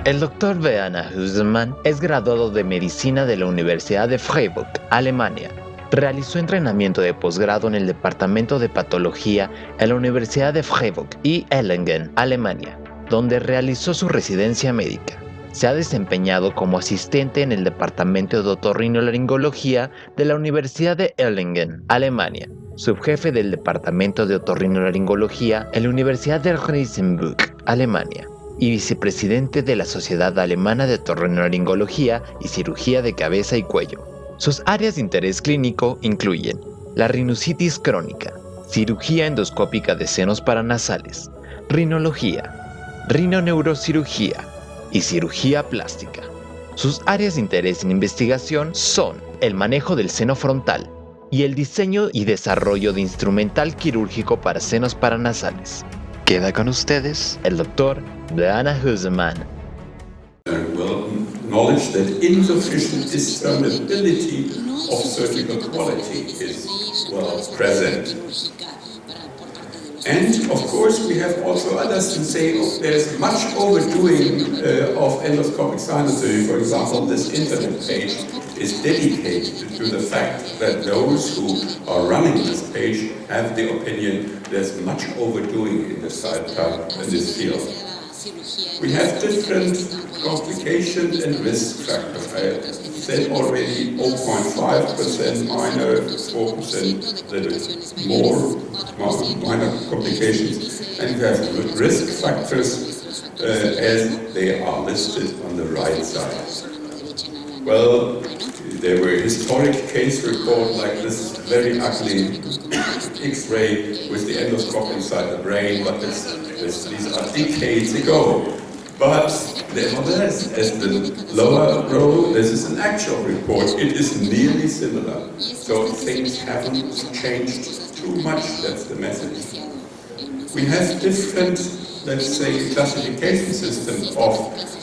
El Dr. Werner Hüsemann es graduado de Medicina de la Universidad de Freiburg, Alemania. Realizó entrenamiento de posgrado en el Departamento de Patología en la Universidad de Freiburg y Erlangen, Alemania, donde realizó su residencia médica. Se ha desempeñado como asistente en el Departamento de Otorrinolaringología de la Universidad de Erlangen, Alemania, subjefe del Departamento de Otorrinolaringología en la Universidad de Regensburg, Alemania, y vicepresidente de la Sociedad Alemana de Otorrinolaringología y Cirugía de Cabeza y Cuello. Sus áreas de interés clínico incluyen la rinusitis crónica, cirugía endoscópica de senos paranasales, rinología, rinoneurocirugía y cirugía plástica. Sus áreas de interés en investigación son el manejo del seno frontal y el diseño y desarrollo de instrumental quirúrgico para senos paranasales. Queda con ustedes el Dr. Werner Hüsemann. Well, knowledge that insufficient discernibility of surgical quality is well present. And of course we have also others who say there's much overdoing of endoscopic sinus surgery. For example, this internet page is dedicated to the fact that those who are running this page have the opinion there's much overdoing in this field. We have different complications and risk factors. I said already 0.5% minor, 4% little more minor complications, and we have risk factors as they are listed on the right side. Well, there were historic case report like this very ugly X-ray with the endoscope inside the brain, but these are decades ago. But nevertheless, as the lower row, this is an actual report. It is nearly similar. So things haven't changed too much, that's the message. We have different, let's say, classification systems of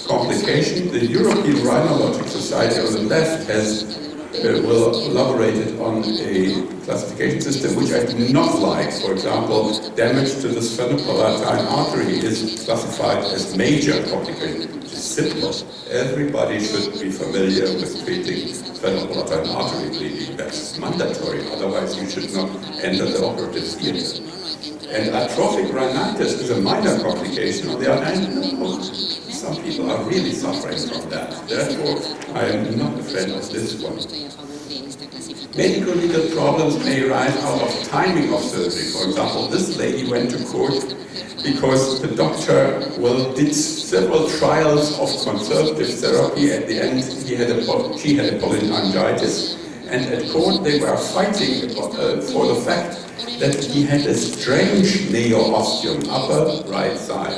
complication. The European Rhinologic Society on the left has elaborated on a classification system which I do not like. For example, damage to the sphenopalatine artery is classified as major complication, which is simple. Everybody should be familiar with treating sphenopalatine artery bleeding. That's mandatory, otherwise you should not enter the operative theater. And atrophic rhinitis is a minor complication. On the other hand, some people are really suffering from that. Therefore, I am not a fan of this one. Medical legal problems may arise out of timing of surgery. For example, this lady went to court because the doctor did several trials of conservative therapy. At the end, she had a polyangiitis, and at court they were fighting for the fact that he had a strange neo-osteum, upper right side.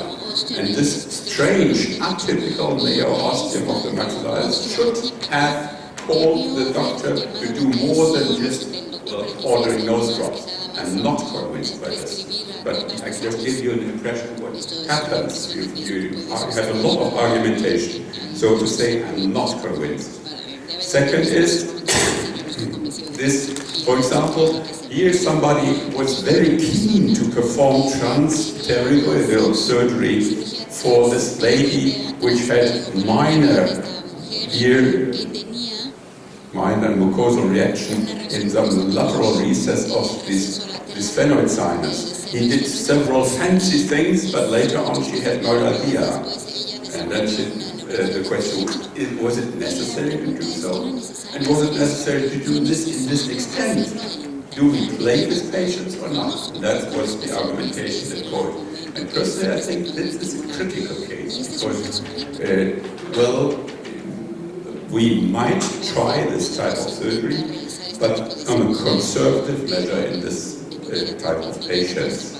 And this strange, atypical neo-osteum of the maxillaris should have called the doctor to do more than just ordering nose drops. I'm not convinced by this. But I just give you an impression of what happens. You have a lot of argumentation. So to say, I'm not convinced. Second is this, for example, here somebody was very keen to perform transpterygoidal surgery for this lady which had minor mucosal reaction in some lateral recess of this sphenoid sinus. He did several fancy things, but later on she had neuralgia. And then the question was it necessary to do so? And was it necessary to do this in this extent? Do we play with patients or not? And that was the argumentation in court. And personally, I think this is a critical case because, we might try this type of surgery, but on a conservative measure in this type of patients.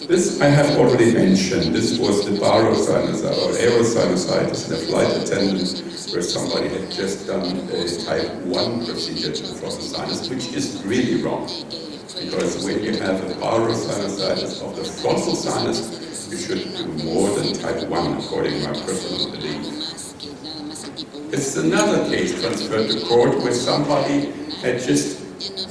This I have already mentioned. This was the barosinusitis or aerosinusitis in a flight attendant where somebody had just done a type 1 procedure for the sinus, which is really wrong. Because when you have a barosinusitis of the frontal sinus, you should do more than type 1, according to my personal belief. It's another case transferred to court where somebody had just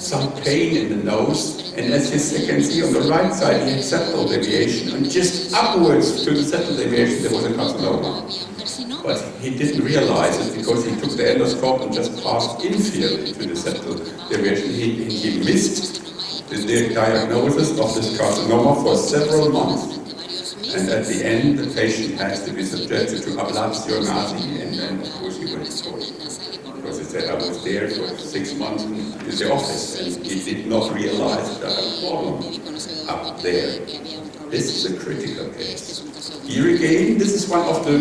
some pain in the nose, and as you can see on the right side, he had septal deviation, and just upwards to the septal deviation there was a carcinoma. But he didn't realize it because he took the endoscope and just passed inferiorly to the septal deviation. He missed the diagnosis of this carcinoma for several months. And at the end, the patient has to be subjected to ablatio nasi, and then, of course, he went to court. Because he said, I was there for 6 months in the office, and he did not realize that I had a problem up there. This is a critical case. Here again, this is one of the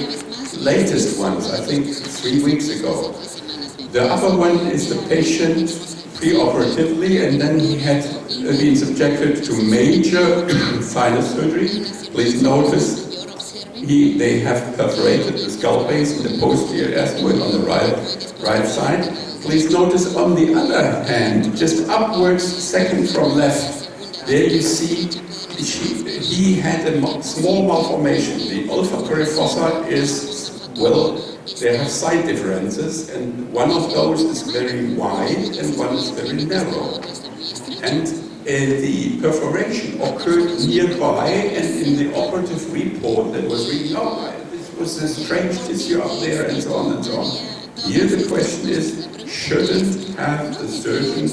latest ones, I think 3 weeks ago. The other one is the patient pre-operatively, and then he had been subjected to major sinus surgery. Please notice they have perforated the skull base in the posterior asthenoid on the right side. Please notice on the other hand, just upwards, second from left, there you see he had a small malformation. The olfactory fossa is, well, they have side differences, and one of those is very wide and one is very narrow. And the perforation occurred nearby, and in the operative report that was reading, oh, this was a strange tissue up there, and so on and so on. Here the question is, shouldn't have the surgeon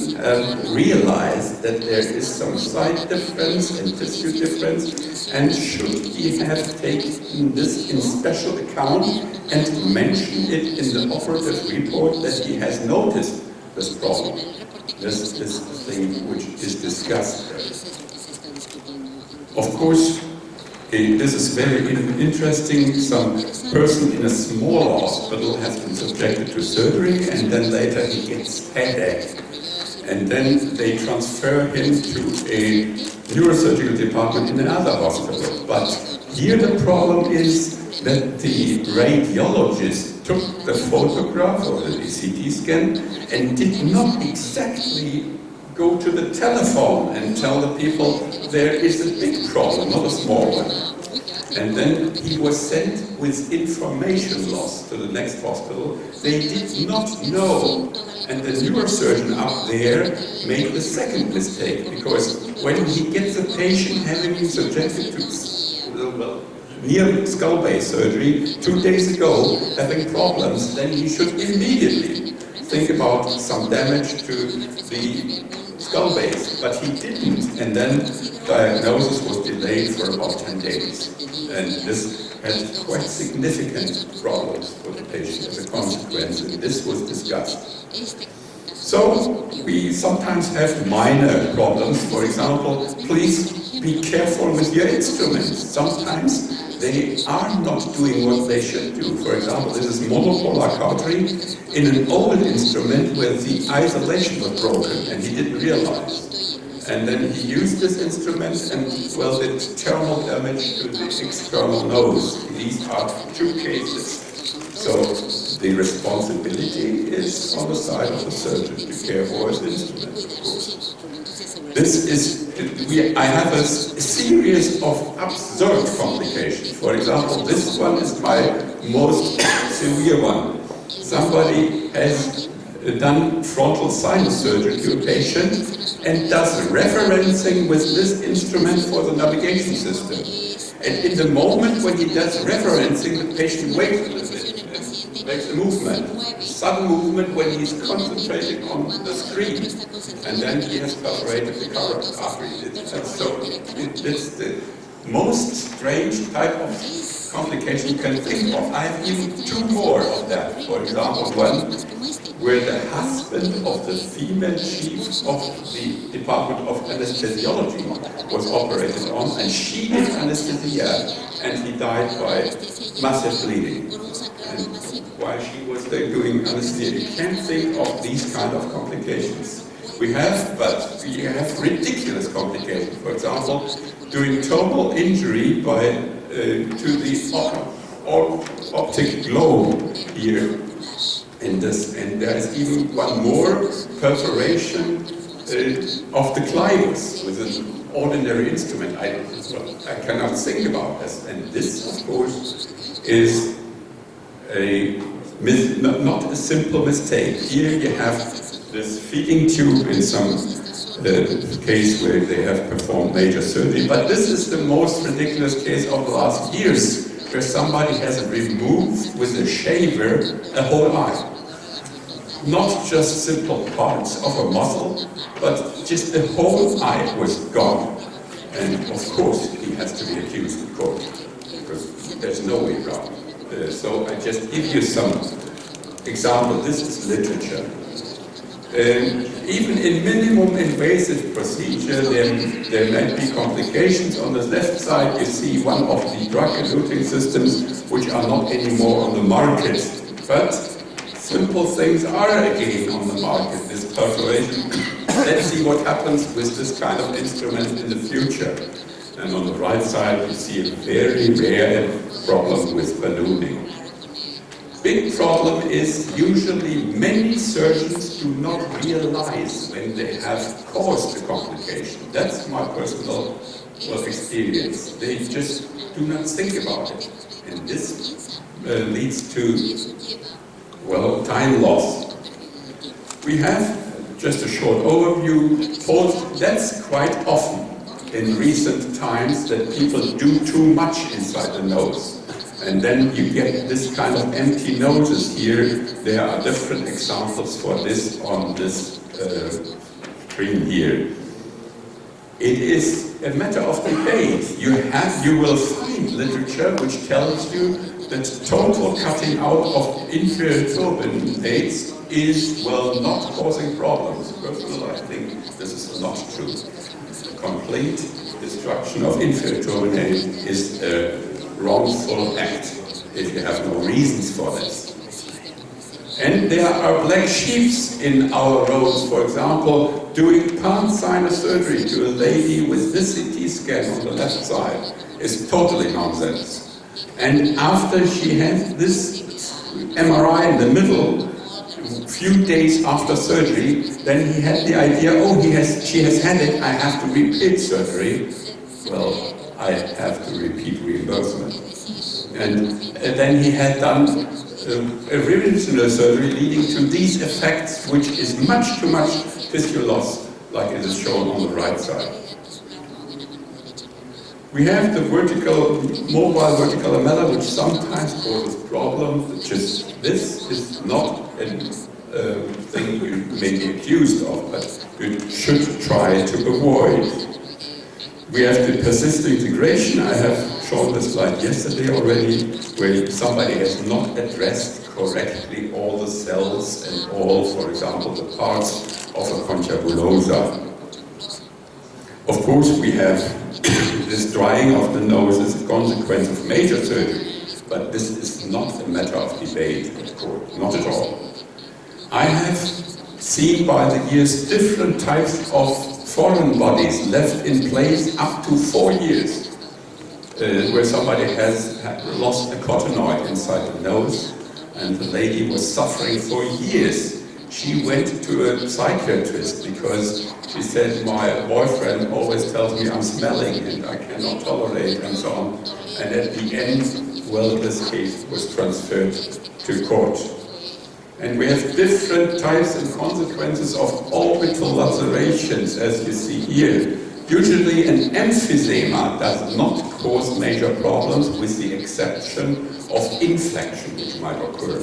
realized that there is some side difference and tissue difference, and should he have taken this in special account and mentioned it in the operative report that he has noticed this problem? This is the thing which is discussed there. Of course, this is very interesting. Some person in a small hospital has been subjected to surgery, and then later he gets headache. And then they transfer him to a neurosurgical department in another hospital. But here the problem is that the radiologist took the photograph or the CT scan and did not exactly go to the telephone and tell the people there is a big problem, not a small one. And then he was sent with information loss to the next hospital. They did not know. And the neurosurgeon up there made the second mistake, because when he gets a patient having been subjected to near skull base surgery 2 days ago, having problems, then he should immediately think about some damage to the skull base. But he didn't, and then diagnosis was delayed for about 10 days. And this had quite significant problems for the patient as a consequence, and this was discussed. So we sometimes have minor problems. For example, please be careful with your instruments. Sometimes they are not doing what they should do. For example, this is monopolar cautery in an old instrument where the isolation was broken and he didn't realize. And then he used this instrument and, well, did thermal damage to the external nose. These are 2 cases. So the responsibility is on the side of the surgeon to care for his instrument, of course. This is, I have a series of absurd complications. For example, this one is my most severe one. Somebody has done frontal sinus surgery to a patient and does referencing with this instrument for the navigation system. And in the moment when he does referencing, the patient waits a little bit and makes a movement, sudden movement when he's concentrating on the screen. And then he has perforated the carotid artery. So it's the most strange type of complication you can think of. I have even 2 more of that. For example, one where the husband of the female chief of the Department of Anesthesiology was operated on, and she did anesthesia, and he died by massive bleeding. And while she was there doing anesthesia, you can't think of these kind of complications. We have ridiculous complications. For example, doing total injury to the optic globe here. And there is even one more perforation of the clivus with an ordinary instrument. I cannot think about this. And this, of course, is not a simple mistake. Here you have this feeding tube in some case where they have performed major surgery. But this is the most ridiculous case of the last years, where somebody has removed with a shaver a whole eye. Not just simple parts of a muscle, but just the whole eye was gone. And of course, he has to be accused in court, because there's no way around. So I just give you some example. This is literature. Even in minimum invasive procedure, there might be complications. On the left side, you see one of the drug-eluting systems, which are not anymore on the market. But simple things are again on the market, this perforation. Let's see what happens with this kind of instrument in the future. And on the right side, you see a very rare problem with ballooning. Big problem is usually many surgeons do not realize when they have caused the complication. That's my personal experience. They just do not think about it. And this leads to, well, time loss. We have just a short overview. That's quite often in recent times that people do too much inside the nose. And then you get this kind of empty noses here. There are different examples for this on this screen here. It is a matter of debate. You will find literature which tells you that total cutting out of inferior turbinates is, well, not causing problems. Personally, I think this is not true. Complete destruction of inferior turbinate is a wrongful act if you have no reasons for this. And there are black sheeps in our roads. For example, doing pan-sinus surgery to a lady with this CT scan on the left side is totally nonsense. And after she had this MRI in the middle, a few days after surgery, then he had the idea, oh, she has had it, I have to repeat surgery. Well, I have to repeat reimbursement. And then he had done a revisional surgery leading to these effects, which is much too much tissue loss, like it is shown on the right side. We have the mobile vertical lamella, which sometimes causes problems. Just this is not a thing you may be accused of, but you should try to avoid. We have the persistent integration. I have shown this slide yesterday already, where somebody has not addressed correctly all the cells and all, for example, the parts of a concha bullosa. Of course, we have this drying of the nose as a consequence of major surgery, but this is not a matter of debate, of course, not at all. I have seen by the years different types of foreign bodies left in place up to 4 years, where somebody has lost a cottonoid inside the nose, and the lady was suffering for years. She went to a psychiatrist because she said, my boyfriend always tells me I'm smelling and I cannot tolerate, and so on. And at the end, well, this case was transferred to court. And we have different types and consequences of orbital lacerations, as you see here. Usually an emphysema does not cause major problems, with the exception of infection, which might occur.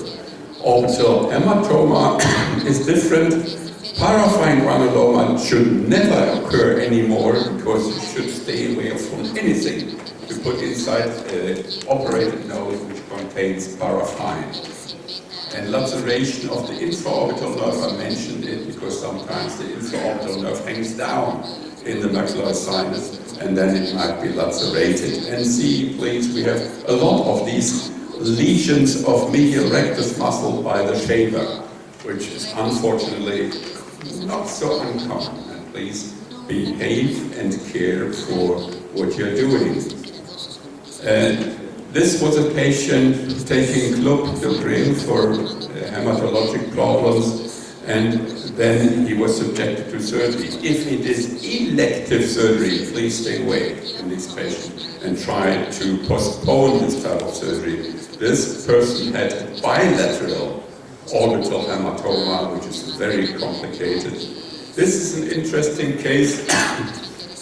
Orbital hematoma is different. Paraffine granuloma should never occur anymore, because you should stay away from anything to put inside an operated nose which contains paraffine. And laceration of the infraorbital nerve, I mentioned it because sometimes the infraorbital nerve hangs down in the maxillary sinus, and then it might be lacerated. And see, please, we have a lot of these lesions of medial rectus muscle by the shaver, which is unfortunately not so uncommon. And please behave and care for what you're doing. This was a patient taking clopidogrel for hematologic problems, and then he was subjected to surgery. If it is elective surgery, please stay away in this patient and try to postpone this type of surgery. This person had bilateral orbital hematoma, which is very complicated, This is an interesting case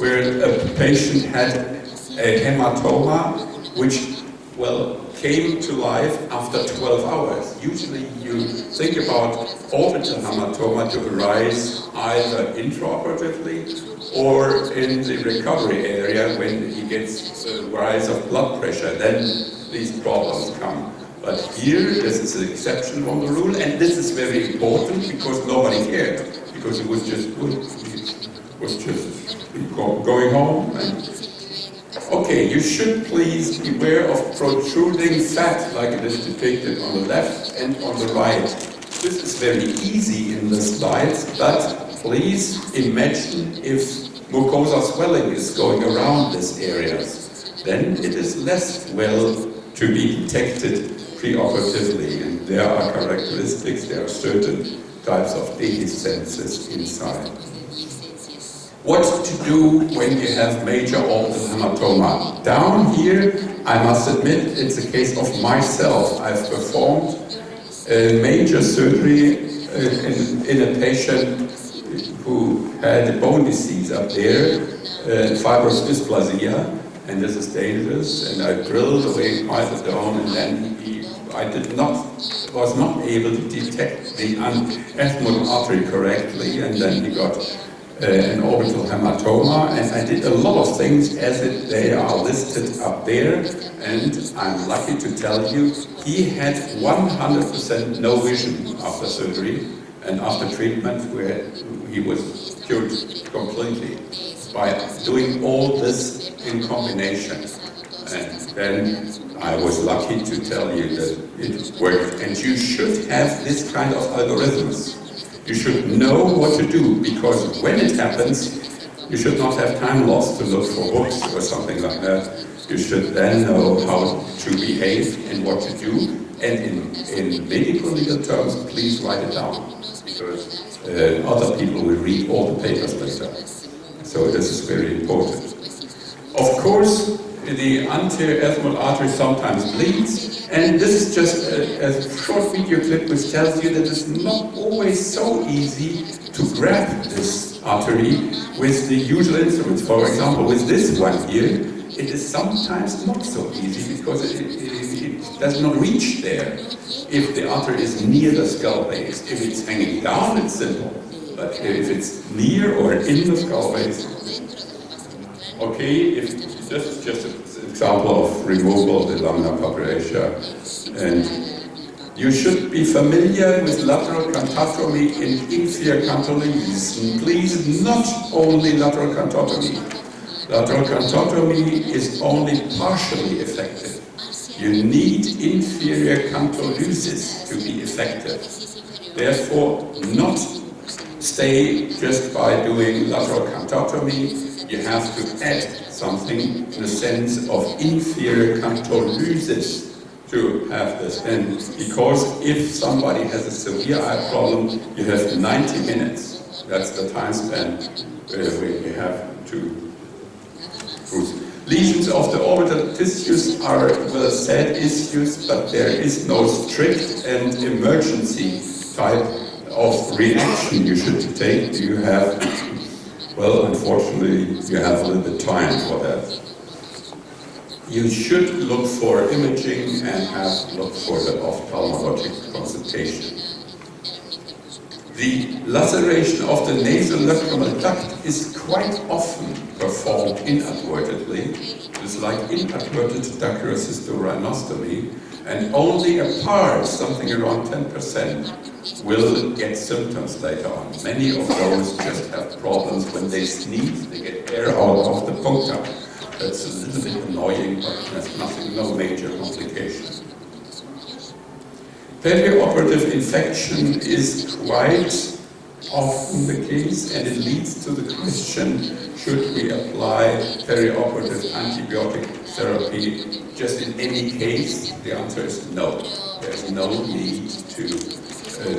where a patient had a hematoma which, well, came to life after 12 hours. Usually you think about orbital hematoma to arise either intraoperatively or in the recovery area when he gets a rise of blood pressure. Then these problems come. But here, this is an exception from the rule, and this is very important because nobody cared, because it was just good. It was just going home. And okay, you should please beware of protruding fat, like it is depicted on the left and on the right. This is very easy in the slides, but please imagine if mucosal swelling is going around these areas. Then it is less well to be detected preoperatively, and there are characteristics, there are certain types of dehiscences inside. What to do when you have major orbital hematoma? Down here, I must admit, it's a case of myself. I've performed a major surgery in a patient who had a bone disease up there, fibrous dysplasia, and this is dangerous, and I drilled away quite a dome, and then I was not able to detect the ethmoid artery correctly, and then he got an orbital hematoma, and I did a lot of things as they are listed up there, and I'm lucky to tell you he had 100% no vision after surgery and after treatment, where he was cured completely by doing all this in combination. And then I was lucky to tell you that it worked, and you should have this kind of algorithms. You should know what to do, because when it happens, you should not have time lost to look for books or something like that. You should then know how to behave and what to do. And in medical legal terms, please write it down, because other people will read all the papers later. So this is very important. Of course, the anterior ethmoid artery sometimes bleeds, and this is just a short video clip which tells you that it's not always so easy to grab this artery with the usual instruments. For example, with this one here, it is sometimes not so easy because it does not reach there if the artery is near the skull base. If it's hanging down, it's simple, but if it's near or in the skull base, okay, this is just an example of removal of the lamina papyracea. And you should be familiar with lateral cantotomy in inferior cantilever. Please, not only lateral cantotomy. Lateral cantotomy is only partially effective. You need inferior cantolysis to be effective. Therefore, not stay just by doing lateral cantotomy. You have to add something in the sense of inferior cantolysis to have this. And because if somebody has a severe eye problem, you have 90 minutes. That's the time span where you have to use. Lesions of the orbital tissues are well said issues, but there is no strict and emergency type of reaction you should take. You have, well, unfortunately, you have a little bit of time for that. You should look for imaging and look for the ophthalmologic consultation. The laceration of the nasolacrimal duct is quite often performed inadvertently. It's like inadvertent daguerreocysterinostomy, and only a part, something around 10%, will get symptoms later on. Many of those just have problems when they sneeze, they get air out of the puncta. That's a little bit annoying, but there's nothing, no major complication. Perioperative infection is quite often the case, and it leads to the question, should we apply perioperative antibiotic therapy just in any case? The answer is no. There's no need to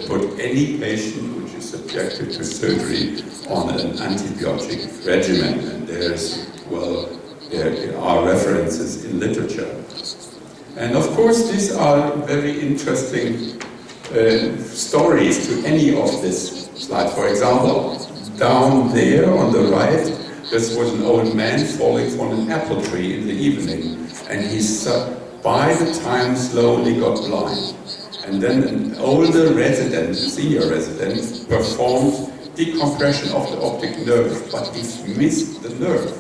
put any patient which is subjected to surgery on an antibiotic regimen, and there's, well, there are references in literature. And of course, these are very interesting stories to any of this slide. For example, down there on the right, this was an old man falling from an apple tree in the evening, and he by the time slowly got blind. And then an older resident, senior resident, performed decompression of the optic nerve, but he missed the nerve.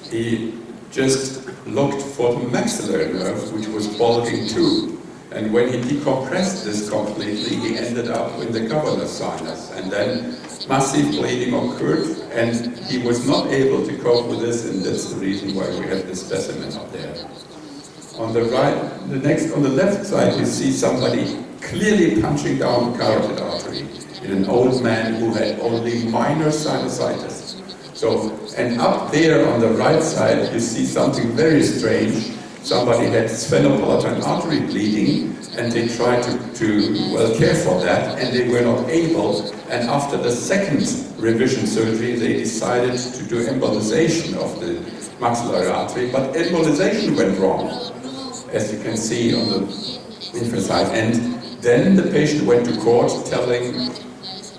He just looked for the maxillary nerve, which was bulging too. And when he decompressed this completely, he ended up in the governor's sinus. And then massive bleeding occurred, and he was not able to cope with this, and that's the reason why we have this specimen up there. On the right, on the left side, you see somebody clearly punching down the carotid artery in an old man who had only minor sinusitis. So, and up there on the right side, you see something very strange. Somebody had sphenopalatine artery bleeding, and they tried to care for that, and they were not able. And after the second revision surgery, they decided to do embolization of the maxillary artery, but embolization went wrong, as you can see on the inferior side. And then the patient went to court telling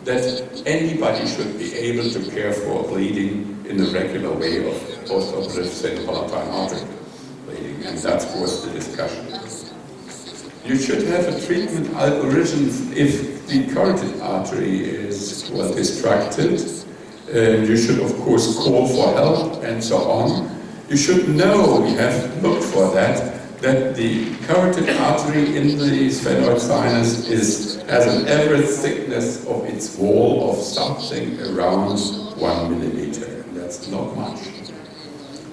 that anybody should be able to care for bleeding in a regular way of postoperative sphenopalatine artery bleeding, and that was the discussion. You should have a treatment algorithm if the carotid artery is well distracted. You should of course call for help and so on. You should know, you have looked for that the carotid artery in the sphenoid sinus has an average thickness of its wall of something around 1 millimeter. And that's not much.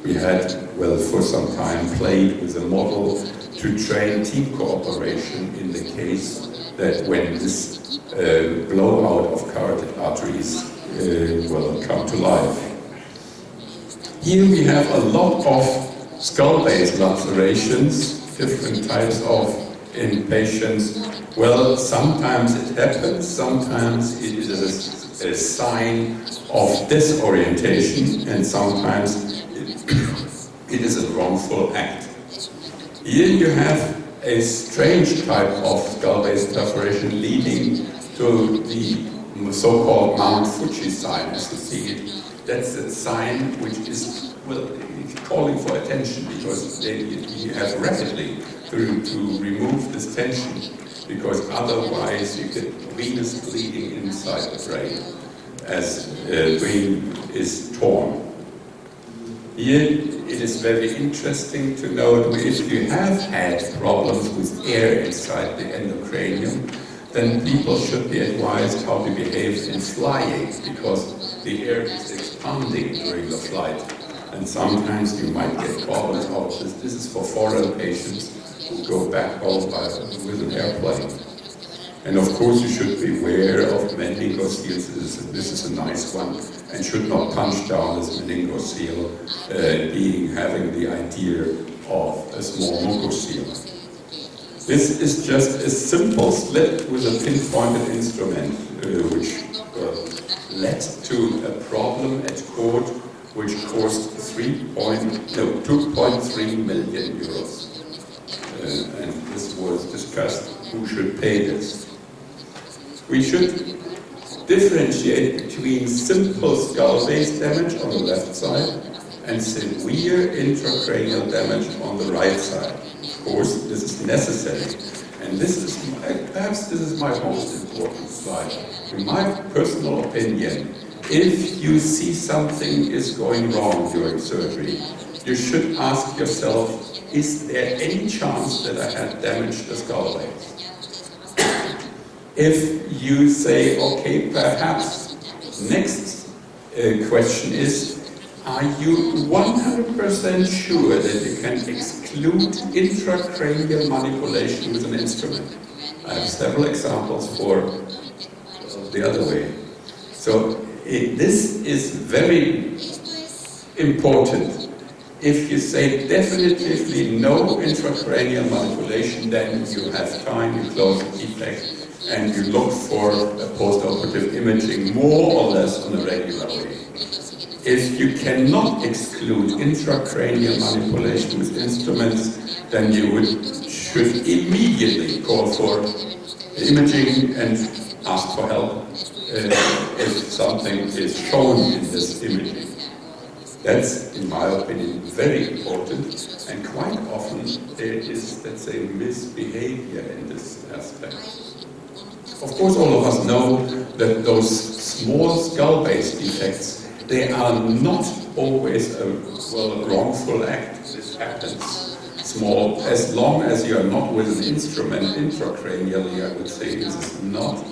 We had, well, for some time played with a model to train team cooperation in the case that when this blowout of carotid arteries will come to life. Here we have a lot of skull-based lacerations, different types in patients. Well, sometimes it happens, sometimes it is a sign of disorientation, and sometimes it is a wrongful act. Here you have a strange type of skull-based perforation leading to the so-called Mount Fuji sign, as you see it. That's a sign which is, well, calling for attention, because you have rapidly to remove this tension, because otherwise you get venous bleeding inside the brain as the brain is torn. Here it is very interesting to note if you have had problems with air inside the endocranium, then people should be advised how to behave in flying, because the air is expanding during the flight. And sometimes you might get problems out of this. This is for foreign patients who go back home with an airplane. And of course you should beware of meningoseals. This is a nice one, and should not punch down this meningocele, having the idea of a small mucocele. This is just a simple slit with a pinpointed instrument, which led to a problem at court which cost 2.3 million euros. And this was discussed, who should pay this. We should differentiate between simple skull-based damage on the left side and severe intracranial damage on the right side. Of course, this is necessary. And perhaps this is my most important slide. In my personal opinion, if you see something is going wrong during surgery, you should ask yourself, is there any chance that I had damaged the skull base? If you say, okay, perhaps, next question is, are you 100% sure that you can exclude intracranial manipulation with an instrument? I have several examples for the other way. So this is very important. If you say definitively no intracranial manipulation, then you have time, you close the defect, and you look for a postoperative imaging more or less on a regular way. If you cannot exclude intracranial manipulation with instruments, then you should immediately call for the imaging and ask for help if something is shown in this imaging. That's, in my opinion, very important, and quite often there is, let's say, misbehavior in this aspect. Of course, all of us know that those small skull-based defects, they are not always a wrongful act. This happens small. As long as you are not with an instrument intracranially, I would say this is not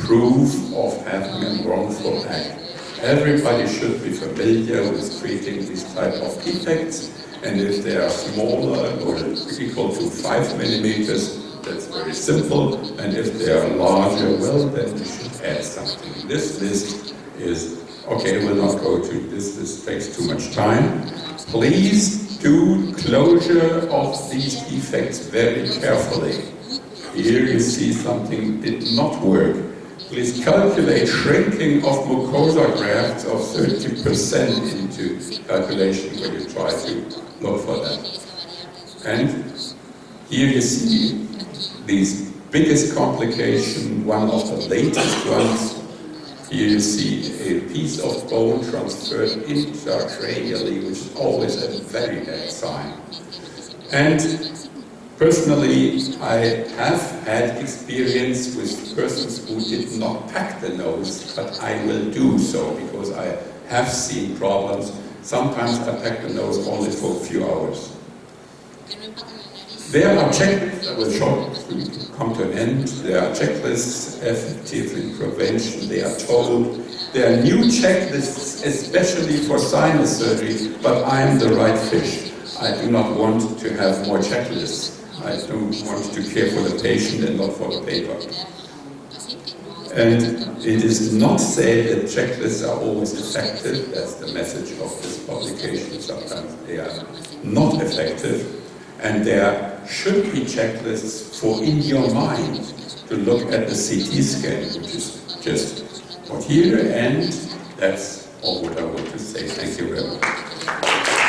proof of having a wrongful act. Everybody should be familiar with treating these type of defects, and if they are smaller or equal to 5 millimeters, that's very simple, and if they are larger, well, then you should add something. This list is, okay, we'll not go to this, this takes too much time. Please do closure of these defects very carefully. Here you see something did not work. Please calculate shrinking of mucosa grafts of 30% into calculation when you try to look for that. And here you see these biggest complication, one of the latest ones. Here you see a piece of bone transferred intracranially, which is always a very bad sign. And personally, I have had experience with persons who did not pack the nose, but I will do so because I have seen problems. Sometimes I pack the nose only for a few hours. There are checklists, I will come to an end. There are checklists effective in prevention. They are told. There are new checklists, especially for sinus surgery, but I am the right fish. I do not want to have more checklists. I don't want to care for the patient and not for the paper. And it is not said that checklists are always effective. That's the message of this publication. Sometimes they are not effective. And there should be checklists for in your mind to look at the CT scan, which is just what here, and that's all what I want to say. Thank you very much.